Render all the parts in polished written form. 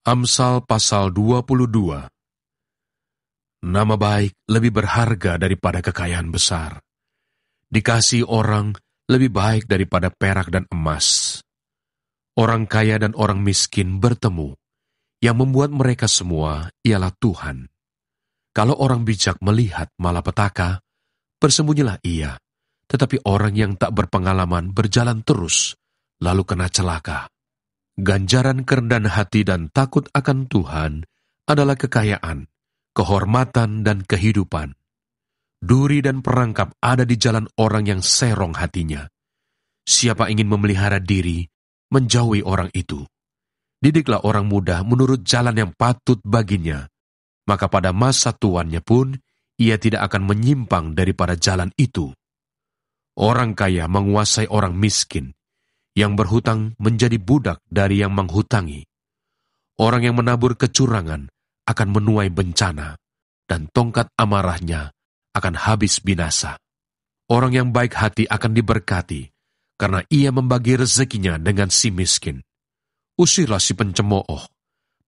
Amsal pasal 22. Nama baik lebih berharga daripada kekayaan besar. Dikasihi orang lebih baik daripada perak dan emas. Orang kaya dan orang miskin bertemu. Yang membuat mereka semua ialah Tuhan. Kalau orang bijak melihat malapetaka, bersembunyilah ia. Tetapi orang yang tak berpengalaman berjalan terus, lalu kena celaka. Ganjaran kerendahan hati dan takut akan Tuhan adalah kekayaan, kehormatan dan kehidupan. Duri dan perangkap ada di jalan orang yang serong hatinya. Siapa ingin memelihara diri, menjauhi orang itu. Didiklah orang muda menurut jalan yang patut baginya, maka pada masa tuannya pun ia tidak akan menyimpang daripada jalan itu. Orang kaya menguasai orang miskin, yang berhutang menjadi budak dari yang menghutangi. Orang yang menabur kecurangan akan menuai bencana, dan tongkat amarahnya akan habis binasa. Orang yang baik hati akan diberkati, karena ia membagi rezekinya dengan si miskin. Usirlah si pencemooh,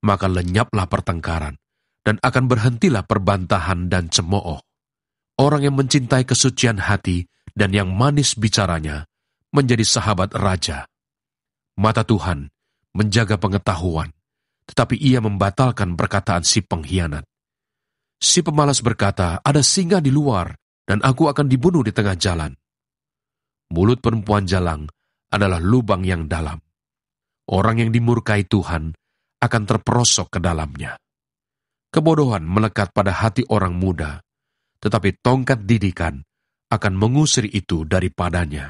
maka lenyaplah pertengkaran, dan akan berhentilah perbantahan dan cemooh. Orang yang mencintai kesucian hati dan yang manis bicaranya, menjadi sahabat raja. Mata Tuhan menjaga pengetahuan, tetapi ia membatalkan perkataan si pengkhianat. Si pemalas berkata, ada singa di luar, dan aku akan dibunuh di tengah jalan. Mulut perempuan jalang adalah lubang yang dalam. Orang yang dimurkai Tuhan akan terperosok ke dalamnya. Kebodohan melekat pada hati orang muda, tetapi tongkat didikan akan mengusir itu daripadanya.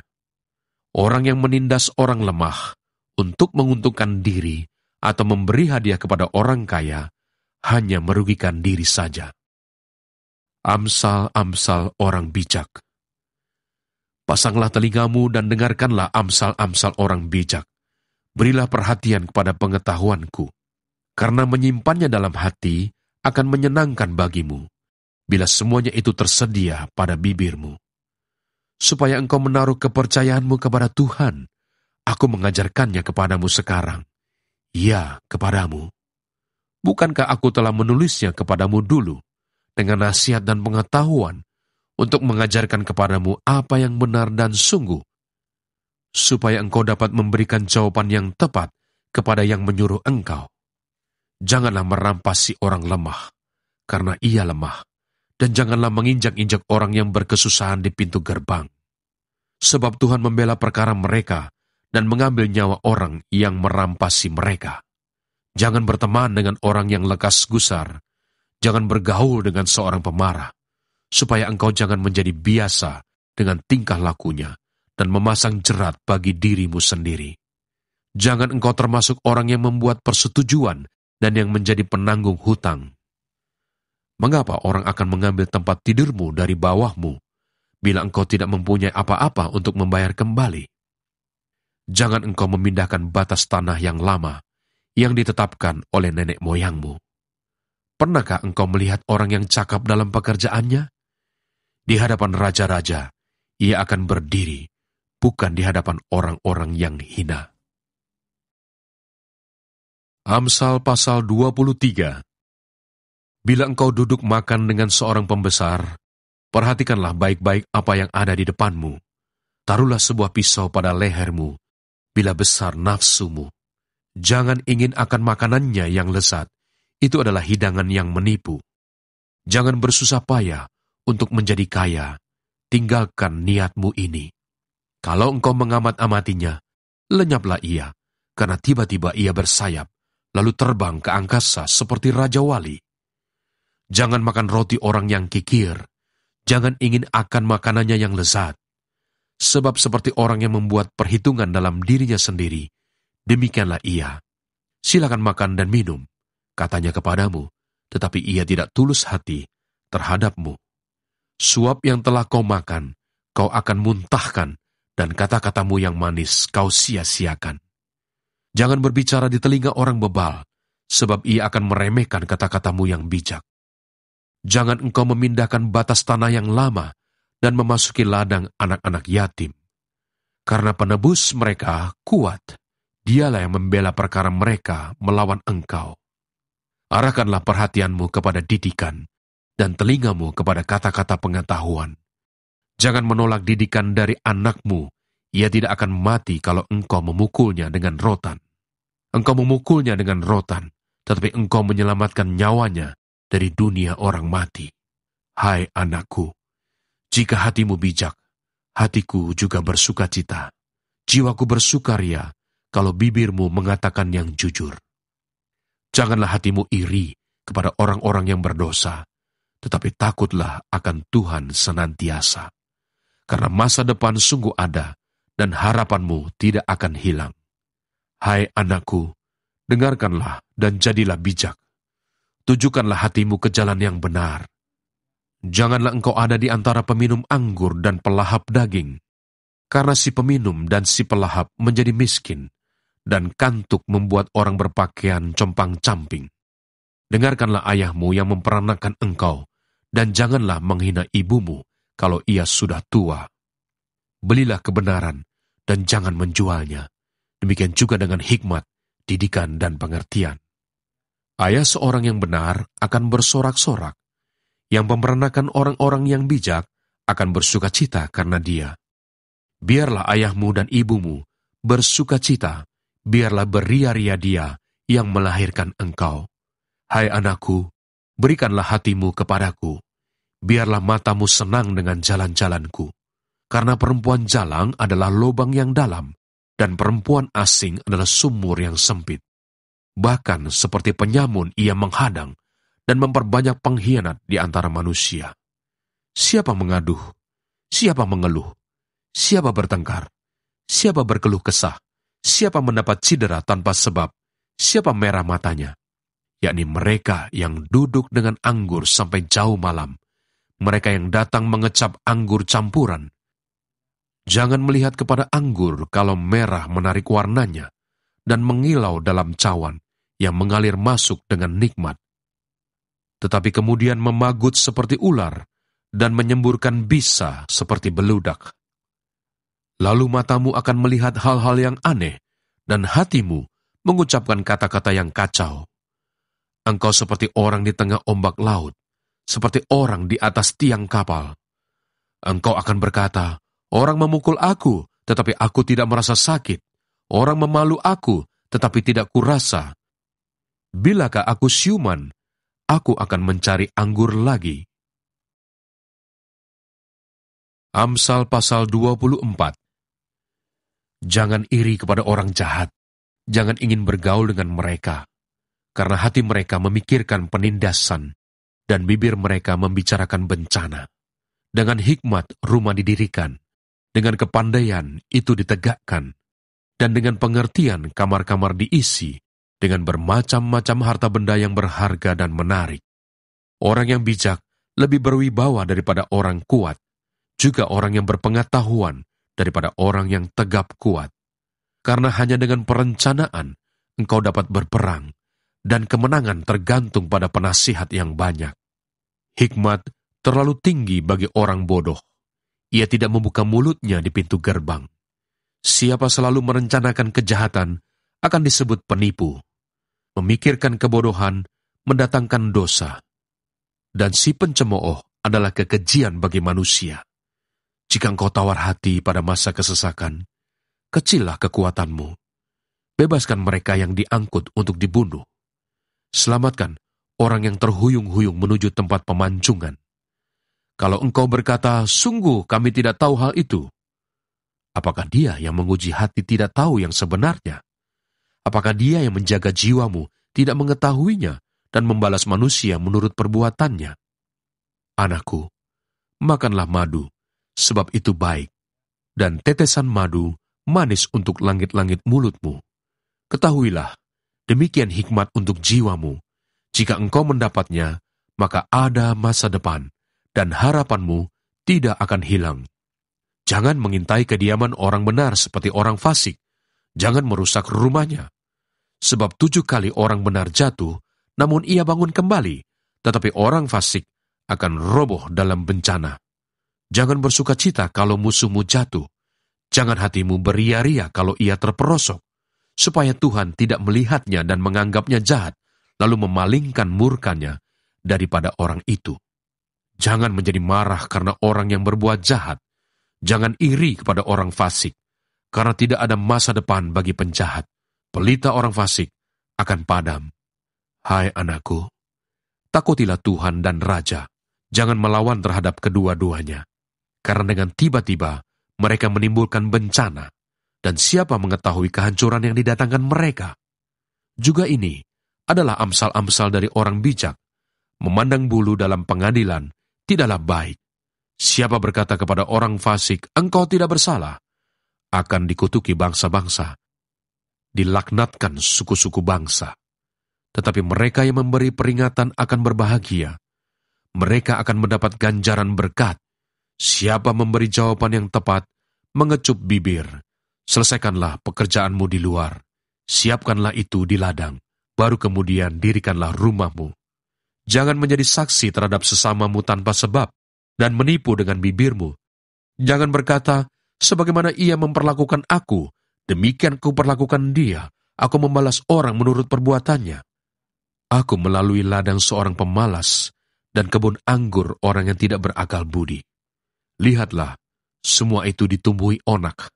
Orang yang menindas orang lemah untuk menguntungkan diri atau memberi hadiah kepada orang kaya hanya merugikan diri saja. Amsal-amsal orang bijak. Pasanglah telingamu dan dengarkanlah amsal-amsal orang bijak. Berilah perhatian kepada pengetahuanku, karena menyimpannya dalam hati akan menyenangkan bagimu, bila semuanya itu tersedia pada bibirmu. Supaya engkau menaruh kepercayaanmu kepada Tuhan, aku mengajarkannya kepadamu sekarang. Ya, kepadamu. Bukankah aku telah menulisnya kepadamu dulu, dengan nasihat dan pengetahuan, untuk mengajarkan kepadamu apa yang benar dan sungguh, supaya engkau dapat memberikan jawaban yang tepat kepada yang menyuruh engkau. Janganlah merampas si orang lemah, karena ia lemah, dan janganlah menginjak-injak orang yang berkesusahan di pintu gerbang. Sebab Tuhan membela perkara mereka, dan mengambil nyawa orang yang merampasi mereka. Jangan berteman dengan orang yang lekas gusar, jangan bergaul dengan seorang pemarah, supaya engkau jangan menjadi biasa dengan tingkah lakunya, dan memasang jerat bagi dirimu sendiri. Jangan engkau termasuk orang yang membuat persetujuan dan yang menjadi penanggung hutang. Mengapa orang akan mengambil tempat tidurmu dari bawahmu, bila engkau tidak mempunyai apa-apa untuk membayar kembali? Jangan engkau memindahkan batas tanah yang lama, yang ditetapkan oleh nenek moyangmu. Pernahkah engkau melihat orang yang cakap dalam pekerjaannya? Di hadapan raja-raja, ia akan berdiri, bukan di hadapan orang-orang yang hina. Amsal pasal 23. Bila engkau duduk makan dengan seorang pembesar, perhatikanlah baik-baik apa yang ada di depanmu. Taruhlah sebuah pisau pada lehermu, bila besar nafsumu. Jangan ingin akan makanannya yang lezat, itu adalah hidangan yang menipu. Jangan bersusah payah untuk menjadi kaya, tinggalkan niatmu ini. Kalau engkau mengamat-amatinya, lenyaplah ia, karena tiba-tiba ia bersayap, lalu terbang ke angkasa seperti Raja Wali. Jangan makan roti orang yang kikir, jangan ingin akan makanannya yang lezat. Sebab seperti orang yang membuat perhitungan dalam dirinya sendiri, demikianlah ia. Silakan makan dan minum, katanya kepadamu, tetapi ia tidak tulus hati terhadapmu. Suap yang telah kau makan, kau akan muntahkan, dan kata-katamu yang manis kau sia-siakan. Jangan berbicara di telinga orang bebal, sebab ia akan meremehkan kata-katamu yang bijak. Jangan engkau memindahkan batas tanah yang lama dan memasuki ladang anak-anak yatim. Karena penebus mereka kuat, dialah yang membela perkara mereka melawan engkau. Arahkanlah perhatianmu kepada didikan, dan telingamu kepada kata-kata pengetahuan. Jangan menolak didikan dari anakmu, ia tidak akan mati kalau engkau memukulnya dengan rotan. Engkau memukulnya dengan rotan, tetapi engkau menyelamatkan nyawanya dari dunia orang mati. Hai anakku, jika hatimu bijak, hatiku juga bersukacita. Jiwaku bersukaria kalau bibirmu mengatakan yang jujur. Janganlah hatimu iri kepada orang-orang yang berdosa, tetapi takutlah akan Tuhan senantiasa. Karena masa depan sungguh ada, dan harapanmu tidak akan hilang. Hai anakku, dengarkanlah dan jadilah bijak. Tujukanlah hatimu ke jalan yang benar. Janganlah engkau ada di antara peminum anggur dan pelahap daging, karena si peminum dan si pelahap menjadi miskin, dan kantuk membuat orang berpakaian compang-camping. Dengarkanlah ayahmu yang memperanakan engkau, dan janganlah menghina ibumu kalau ia sudah tua. Belilah kebenaran, dan jangan menjualnya. Demikian juga dengan hikmat, didikan, dan pengertian. Ayah seorang yang benar akan bersorak-sorak. Yang memperanakan orang-orang yang bijak akan bersukacita karena dia. Biarlah ayahmu dan ibumu bersukacita, biarlah beria-ria dia yang melahirkan engkau. Hai anakku, berikanlah hatimu kepadaku, biarlah matamu senang dengan jalan-jalanku. Karena perempuan jalang adalah lubang yang dalam, dan perempuan asing adalah sumur yang sempit. Bahkan seperti penyamun ia menghadang, dan memperbanyak pengkhianat di antara manusia. Siapa mengaduh? Siapa mengeluh? Siapa bertengkar? Siapa berkeluh kesah? Siapa mendapat cedera tanpa sebab? Siapa merah matanya? Yakni mereka yang duduk dengan anggur sampai jauh malam, mereka yang datang mengecap anggur campuran. Jangan melihat kepada anggur kalau merah menarik warnanya, dan mengilau dalam cawan yang mengalir masuk dengan nikmat. Tetapi kemudian memagut seperti ular, dan menyemburkan bisa seperti beludak. Lalu matamu akan melihat hal-hal yang aneh, dan hatimu mengucapkan kata-kata yang kacau. Engkau seperti orang di tengah ombak laut, seperti orang di atas tiang kapal. Engkau akan berkata, orang memukul aku, tetapi aku tidak merasa sakit. Orang memalu aku, tetapi tidak kurasa. Bilakah aku siuman, aku akan mencari anggur lagi. Amsal pasal 24. Jangan iri kepada orang jahat, jangan ingin bergaul dengan mereka, karena hati mereka memikirkan penindasan, dan bibir mereka membicarakan bencana. Dengan hikmat rumah didirikan, dengan kepandaian itu ditegakkan, dan dengan pengertian kamar-kamar diisi, dengan bermacam-macam harta benda yang berharga dan menarik. Orang yang bijak lebih berwibawa daripada orang kuat, juga orang yang berpengetahuan daripada orang yang tegap kuat. Karena hanya dengan perencanaan engkau dapat berperang, dan kemenangan tergantung pada penasihat yang banyak. Hikmat terlalu tinggi bagi orang bodoh. Ia tidak membuka mulutnya di pintu gerbang. Siapa selalu merencanakan kejahatan akan disebut penipu. Memikirkan kebodohan mendatangkan dosa. Dan si pencemooh adalah kekejian bagi manusia. Jika engkau tawar hati pada masa kesesakan, kecillah kekuatanmu. Bebaskan mereka yang diangkut untuk dibunuh. Selamatkan orang yang terhuyung-huyung menuju tempat pemancingan. Kalau engkau berkata, sungguh kami tidak tahu hal itu, apakah dia yang menguji hati tidak tahu yang sebenarnya? Apakah dia yang menjaga jiwamu tidak mengetahuinya dan membalas manusia menurut perbuatannya? Anakku, makanlah madu, sebab itu baik, dan tetesan madu manis untuk langit-langit mulutmu. Ketahuilah, demikian hikmat untuk jiwamu. Jika engkau mendapatnya, maka ada masa depan, dan harapanmu tidak akan hilang. Jangan mengintai kediaman orang benar seperti orang fasik. Jangan merusak rumahnya. Sebab 7 kali orang benar jatuh, namun ia bangun kembali, tetapi orang fasik akan roboh dalam bencana. Jangan bersukacita kalau musuhmu jatuh. Jangan hatimu beria-ria kalau ia terperosok, supaya Tuhan tidak melihatnya dan menganggapnya jahat, lalu memalingkan murkanya daripada orang itu. Jangan menjadi marah karena orang yang berbuat jahat. Jangan iri kepada orang fasik, karena tidak ada masa depan bagi penjahat. Pelita orang fasik akan padam. Hai anakku, takutilah Tuhan dan Raja. Jangan melawan terhadap kedua-duanya. Karena dengan tiba-tiba mereka menimbulkan bencana, dan siapa mengetahui kehancuran yang didatangkan mereka? Juga ini adalah amsal-amsal dari orang bijak. Memandang bulu dalam pengadilan tidaklah baik. Siapa berkata kepada orang fasik, engkau tidak bersalah, akan dikutuki bangsa-bangsa, dilaknatkan suku-suku bangsa. Tetapi mereka yang memberi peringatan akan berbahagia. Mereka akan mendapat ganjaran berkat. Siapa memberi jawaban yang tepat, mengecup bibir. Selesaikanlah pekerjaanmu di luar. Siapkanlah itu di ladang. Baru kemudian dirikanlah rumahmu. Jangan menjadi saksi terhadap sesamamu tanpa sebab, dan menipu dengan bibirmu. Jangan berkata, sebagaimana ia memperlakukan aku, demikian kuperlakukan dia. Aku membalas orang menurut perbuatannya. Aku melalui ladang seorang pemalas, dan kebun anggur orang yang tidak berakal budi. Lihatlah, semua itu ditumbuhi onak.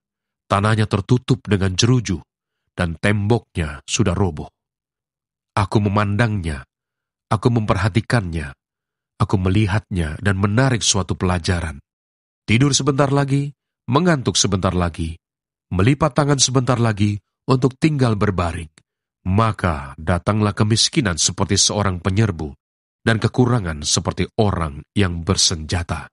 Tanahnya tertutup dengan jeruju, dan temboknya sudah roboh. Aku memandangnya, aku memperhatikannya, aku melihatnya dan menarik suatu pelajaran. Tidur sebentar lagi, mengantuk sebentar lagi, melipat tangan sebentar lagi untuk tinggal berbaring. Maka datanglah kemiskinan seperti seorang penyerbu, dan kekurangan seperti orang yang bersenjata.